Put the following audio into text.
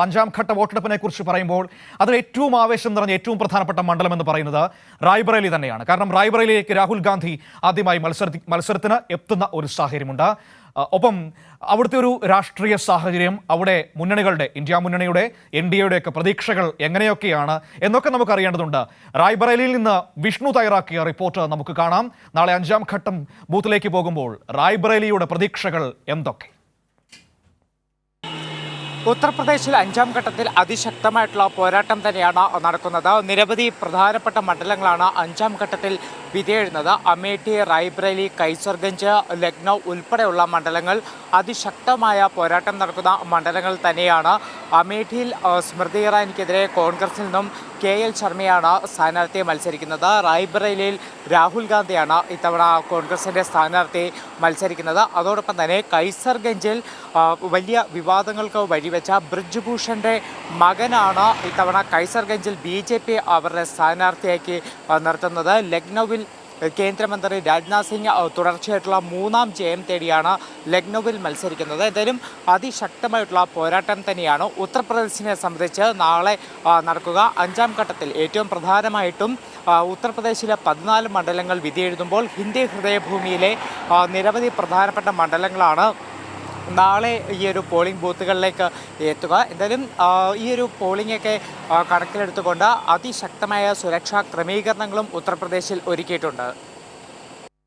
അഞ്ചാം ഘട്ട വോട്ടെടുപ്പിനെ കുറിച്ച് പറയുമ്പോൾ അതിൽ ഏറ്റവും ആവേശം നിറഞ്ഞ ഏറ്റവും പ്രധാനപ്പെട്ട മണ്ഡലം എന്ന് പറയുന്നത് റായ്ബറേലി തന്നെയാണ്. കാരണം റായ്ബറേലിയിലേക്ക് രാഹുൽ ഗാന്ധി ആദ്യമായി മത്സരത്തിന് എത്തുന്ന ഒരു സാഹചര്യമുണ്ട്. ഒപ്പം അവിടുത്തെ ഒരു രാഷ്ട്രീയ സാഹചര്യം, അവിടെ മുന്നണികളുടെ, ഇന്ത്യ മുന്നണിയുടെ, NDAയുടെ ഒക്കെ പ്രതീക്ഷകൾ എങ്ങനെയൊക്കെയാണ് എന്നൊക്കെ നമുക്ക് അറിയേണ്ടതുണ്ട്. റായ്ബറേലിയിൽ നിന്ന് വിഷ്ണു തയ്യാറാക്കിയ റിപ്പോർട്ട് നമുക്ക് കാണാം. നാളെ അഞ്ചാം ഘട്ടം ബൂത്തിലേക്ക് പോകുമ്പോൾ റായ്ബറേലിയുടെ പ്രതീക്ഷകൾ എന്തൊക്കെ? ഉത്തർപ്രദേശിൽ അഞ്ചാം ഘട്ടത്തിൽ അതിശക്തമായിട്ടുള്ള പോരാട്ടം തന്നെയാണ് നടക്കുന്നത്. നിരവധി പ്രധാനപ്പെട്ട മണ്ഡലങ്ങളാണ് അഞ്ചാം ഘട്ടത്തിൽ വിധിയെഴുന്നത്. അമേഠി, റായ്ബറേലി, കൈസർഗഞ്ച്, ലക്നൗ ഉൾപ്പെടെയുള്ള മണ്ഡലങ്ങൾ അതിശക്തമായ പോരാട്ടം നടക്കുന്ന മണ്ഡലങ്ങൾ തന്നെയാണ്. അമേഠിയിൽ സ്മൃതി ഇറാനിക്കെതിരെ കോൺഗ്രസിൽ നിന്നും KL ശർമ്മയാണ് സ്ഥാനാർത്ഥിയെ മത്സരിക്കുന്നത്. റായ്ബറേലിയിൽ രാഹുൽ ഗാന്ധിയാണ് ഇത്തവണ കോൺഗ്രസിൻ്റെ സ്ഥാനാർത്ഥി മത്സരിക്കുന്നത്. അതോടൊപ്പം തന്നെ കൈസർഗഞ്ചിൽ വലിയ വിവാദങ്ങൾക്ക് വഴിവെച്ച ബ്രിജ്ഭൂഷൻ്റെ മകനാണ് ഇത്തവണ കൈസർഗഞ്ചിൽ BJP അവരുടെ സ്ഥാനാർത്ഥിയാക്കി നിർത്തുന്നത്. ലക്നൌവിൽ കേന്ദ്രമന്ത്രി രാജ്നാഥ് സിംഗ് തുടർച്ചയായിട്ടുള്ള 3ാം ജയം തേടിയാണ് ലക്നൌവിൽ മത്സരിക്കുന്നത്. എന്തായാലും അതിശക്തമായിട്ടുള്ള പോരാട്ടം തന്നെയാണ് ഉത്തർപ്രദേശിനെ സംബന്ധിച്ച് നാളെ നടക്കുക. അഞ്ചാം ഘട്ടത്തിൽ ഏറ്റവും പ്രധാനമായിട്ടും ഉത്തർപ്രദേശിലെ 14 മണ്ഡലങ്ങൾ വിധിയെഴുതുമ്പോൾ ഹിന്ദി ഹൃദയഭൂമിയിലെ നിരവധി പ്രധാനപ്പെട്ട മണ്ഡലങ്ങളാണ് നാളെ ഈ ഒരു പോളിംഗ് ബൂത്തുകളിലേക്ക് എത്തുക. എന്തായാലും ഈ ഒരു പോളിംഗൊക്കെ കണക്കിലെടുത്തുകൊണ്ട് അതിശക്തമായ സുരക്ഷാ ക്രമീകരണങ്ങളും ഉത്തർപ്രദേശിൽ ഒരുക്കിയിട്ടുണ്ട്.